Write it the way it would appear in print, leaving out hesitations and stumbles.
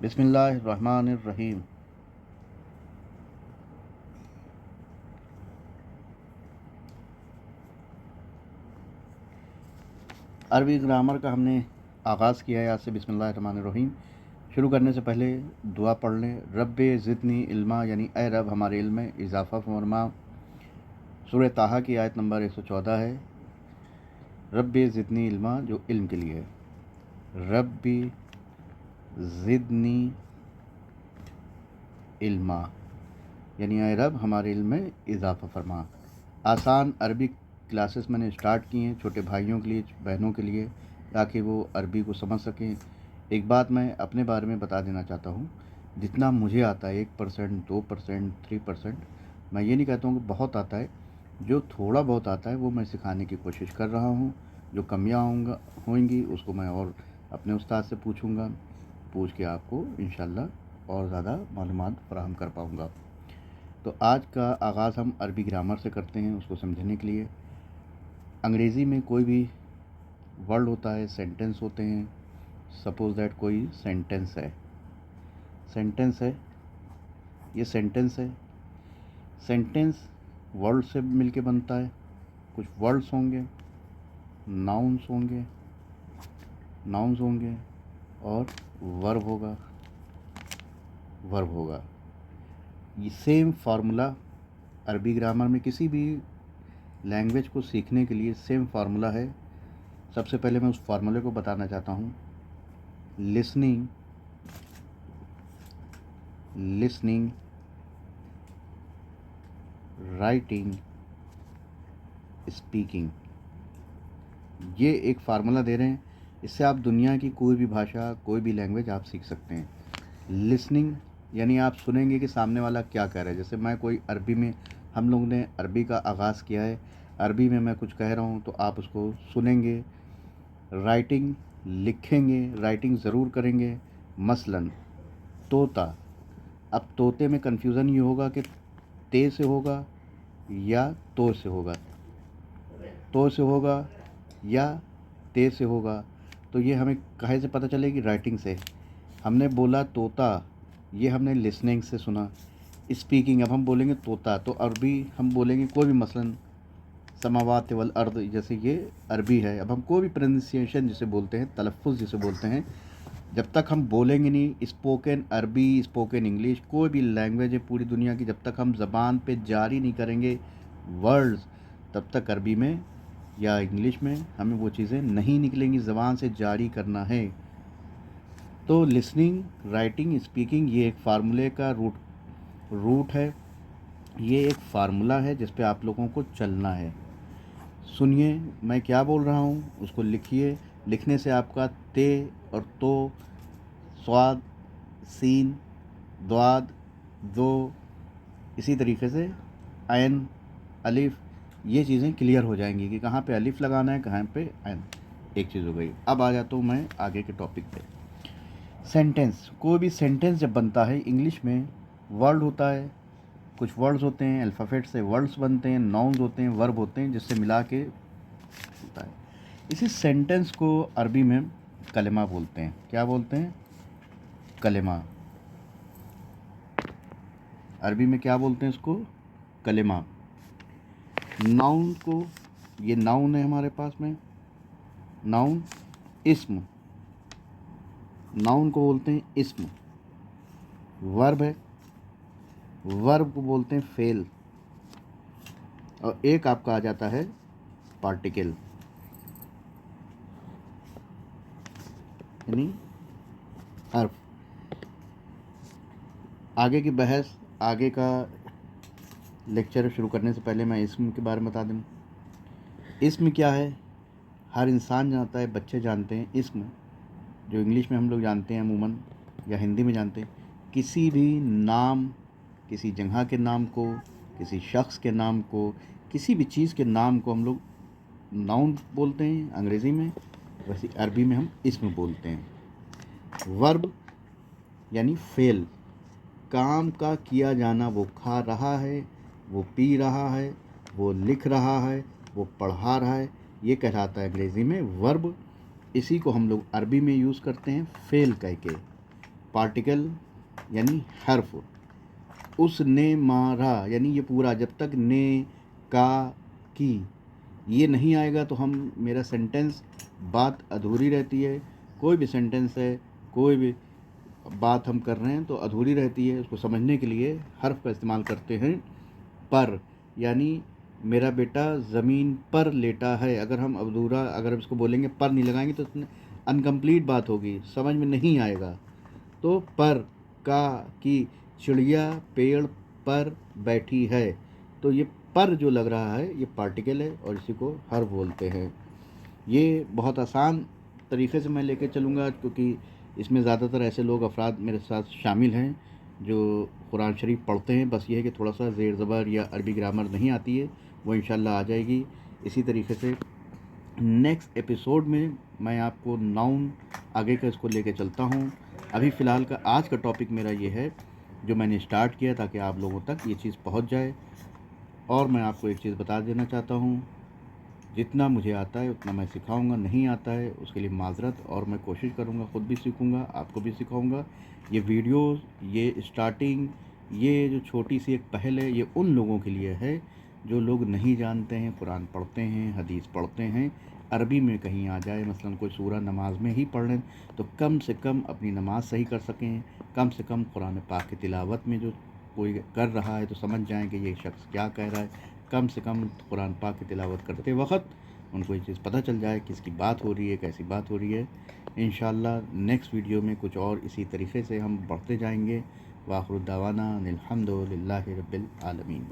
बिस्मिल्लाहिर्रहमानिर्रहीम। अरबी ग्रामर का हमने आगाज़ किया है आज से। बिस्मिल्लाहिर्रहमानिर्रहीम। शुरू करने से पहले दुआ पढ़ लें। रब्बे ज़िदनी इल्मा, यानी ए रब हमारे इल्म में इजाफ़ा फरमा। सूरह ताहा की आयत नंबर 114 है। रब्बे ज़िदनी इल्मा, जो इल्म के लिए है। रब्बी ज़िदनी इल्मा, यानी ए रब हमारे इल्म में इजाफ़ा फरमा। आसान अरबी क्लासेस मैंने स्टार्ट की हैं छोटे भाइयों के लिए, बहनों के लिए, ताकि वो अरबी को समझ सकें। एक बात मैं अपने बारे में बता देना चाहता हूँ, जितना मुझे आता है 1%, 2%, 3%, मैं ये नहीं कहता हूँ कि बहुत आता है। जो थोड़ा बहुत आता है वो मैं सिखाने की कोशिश कर रहा हूँ। जो कमियाँ होंगी उसको मैं और अपने उस्ताद से पूछ के आपको इंशाल्लाह और ज़्यादा मालूमात फराहम कर पाऊँगा। तो आज का आगाज़ हम अरबी ग्रामर से करते हैं, उसको समझने के लिए। अंग्रेज़ी में कोई भी वर्ड होता है, सेंटेंस होते हैं। सपोज़ दैट कोई सेंटेंस है, ये सेंटेंस है। सेंटेंस वर्ड से मिलके बनता है। कुछ वर्ड्स होंगे, नाउन्स होंगे और वर्ब होगा। ये सेम फार्मूला अरबी ग्रामर में किसी भी लैंग्वेज को सीखने के लिए सेम फार्मूला है। सबसे पहले मैं उस फार्मूले को बताना चाहता हूँ। लिसनिंग, राइटिंग, स्पीकिंग, ये एक फार्मूला दे रहे हैं। इससे आप दुनिया की कोई भी भाषा, कोई भी लैंग्वेज आप सीख सकते हैं। लिसनिंग यानी आप सुनेंगे कि सामने वाला क्या कह रहा है। जैसे मैं कोई अरबी में, हम लोगों ने अरबी का आगाज़ किया है, अरबी में मैं कुछ कह रहा हूँ तो आप उसको सुनेंगे। राइटिंग, लिखेंगे, राइटिंग ज़रूर करेंगे। मसलन तोता, अब तोते में कन्फ्यूज़न ये होगा कि ते से होगा या तो से होगा, या ते से होगा। तो ये हमें कहे से पता चलेगी? राइटिंग से। हमने बोला तोता, ये हमने लिसनिंग से सुना। स्पीकिंग, अब हम बोलेंगे तोता तो अरबी हम बोलेंगे कोई भी, मसलन समावात वल अर्द, जैसे ये अरबी है। अब हम कोई भी प्रोनाउंसिएशन जिसे बोलते हैं, तलफ़ुज़ जिसे बोलते हैं, जब तक हम बोलेंगे नहीं, स्पोकन अरबी, स्पोकन इंग्लिश, कोई भी लैंग्वेज है पूरी दुनिया की, जब तक हम ज़बान पे जारी नहीं करेंगे वर्ड्स, तब तक अरबी में या इंग्लिश में हमें वो चीज़ें नहीं निकलेंगी। ज़बान से जारी करना है। तो लिसनिंग, राइटिंग, स्पीकिंग, ये एक फार्मूले का रूट है। ये एक फार्मूला है जिस पे आप लोगों को चलना है। सुनिए मैं क्या बोल रहा हूँ, उसको लिखिए। लिखने से आपका ते और तो, स्वाद, सीन, द्वाद, दो, इसी तरीके से आयन, अलिफ, ये चीज़ें क्लियर हो जाएंगी कि कहाँ पे अलिफ लगाना है, कहाँ पे आयन। एक चीज़ हो गई। अब आ जाता हूँ मैं आगे के टॉपिक पे। सेंटेंस, कोई भी सेंटेंस जब बनता है, इंग्लिश में वर्ड होता है, कुछ वर्ड्स होते हैं, अल्फ़ाबेट से वर्ड्स बनते हैं, नाउन्स होते हैं, वर्ब होते हैं, जिससे मिला के होता है। इसी सेंटेंस को अरबी में कलेमा बोलते हैं। क्या बोलते हैं? कलेमा। अरबी में क्या बोलते हैं इसको? कलेमा। नाउन को, ये नाउन है हमारे पास में, नाउन, इस्म, नाउन को बोलते हैं इस्म। वर्ब है, वर्ब को बोलते हैं फेल। और एक आपका आ जाता है पार्टिकल, यानी हर्फ। आगे की बहस, आगे का लेक्चर शुरू करने से पहले मैं इस्म के बारे में बता दूँ। इस्म क्या है? हर इंसान जानता है, बच्चे जानते हैं। इस्म जो इंग्लिश में हम लोग जानते हैं अमूमन, या हिंदी में जानते हैं, किसी भी नाम, किसी जगह के नाम को, किसी शख्स के नाम को, किसी भी चीज़ के नाम को हम लोग नाउन बोलते हैं अंग्रेज़ी में, वैसे अरबी में हम इस्म बोलते हैं। वर्ब यानी फेल, काम का किया जाना, वो खा रहा है, वो पी रहा है, वो लिख रहा है, वो पढ़ा रहा है, ये कहलाता है अंग्रेज़ी में वर्ब। इसी को हम लोग अरबी में यूज़ करते हैं फेल कह के। पार्टिकल यानी हर्फ, उसने मारा यानी ये पूरा, जब तक ने, का, की ये नहीं आएगा तो हम मेरा सेंटेंस, बात अधूरी रहती है। कोई भी सेंटेंस है, कोई भी बात हम कर रहे हैं तो अधूरी रहती है। उसको समझने के लिए हर्फ का इस्तेमाल करते हैं। पर यानी मेरा बेटा ज़मीन पर लेटा है, अगर हम अधूरा, अगर इसको बोलेंगे पर नहीं लगाएंगे तो अनकम्प्लीट बात होगी, समझ में नहीं आएगा। तो पर, का, की, चिड़िया पेड़ पर बैठी है, तो ये पर जो लग रहा है ये पार्टिकल है और इसी को हर्फ बोलते हैं। ये बहुत आसान तरीके से मैं लेके चलूँगा, क्योंकि इसमें ज़्यादातर ऐसे लोग अफराद मेरे साथ शामिल हैं जो कुरान शरीफ पढ़ते हैं। बस ये है कि थोड़ा सा ज़ेर ज़बर या अरबी ग्रामर नहीं आती है, वो इंशाल्लाह आ जाएगी। इसी तरीके से नेक्स्ट एपिसोड में मैं आपको नाउन आगे का इसको लेके चलता हूँ। अभी फ़िलहाल का आज का टॉपिक मेरा ये है जो मैंने स्टार्ट किया, ताकि आप लोगों तक ये चीज़ पहुँच जाए। और मैं आपको एक चीज़ बता देना चाहता हूँ, जितना मुझे आता है उतना मैं सिखाऊंगा, नहीं आता है उसके लिए माज़रत, और मैं कोशिश करूंगा ख़ुद भी सीखूंगा, आपको भी सिखाऊंगा। ये वीडियोस, ये स्टार्टिंग, ये जो छोटी सी एक पहल है, ये उन लोगों के लिए है जो लोग नहीं जानते हैं, कुरान पढ़ते हैं, हदीस पढ़ते हैं, अरबी में कहीं आ जाए, मसलन कोई सूरा नमाज में ही पढ़ लें तो कम से कम अपनी नमाज सही कर सकें, कम से कम कुरान पाक की तिलावत में जो कोई कर रहा है तो समझ जाएं कि ये शख्स क्या कह रहा है। कम से कम कुरान पाक की तिलावत करते वक्त उनको ये चीज़ पता चल जाए किसकी बात हो रही है, कैसी बात हो रही है। इंशाअल्लाह नेक्स्ट वीडियो में कुछ और इसी तरीके से हम बढ़ते जाएंगे। वाखिर दावाना अनिल हम्दुलिल्लाहि रब्बिल आलमीन।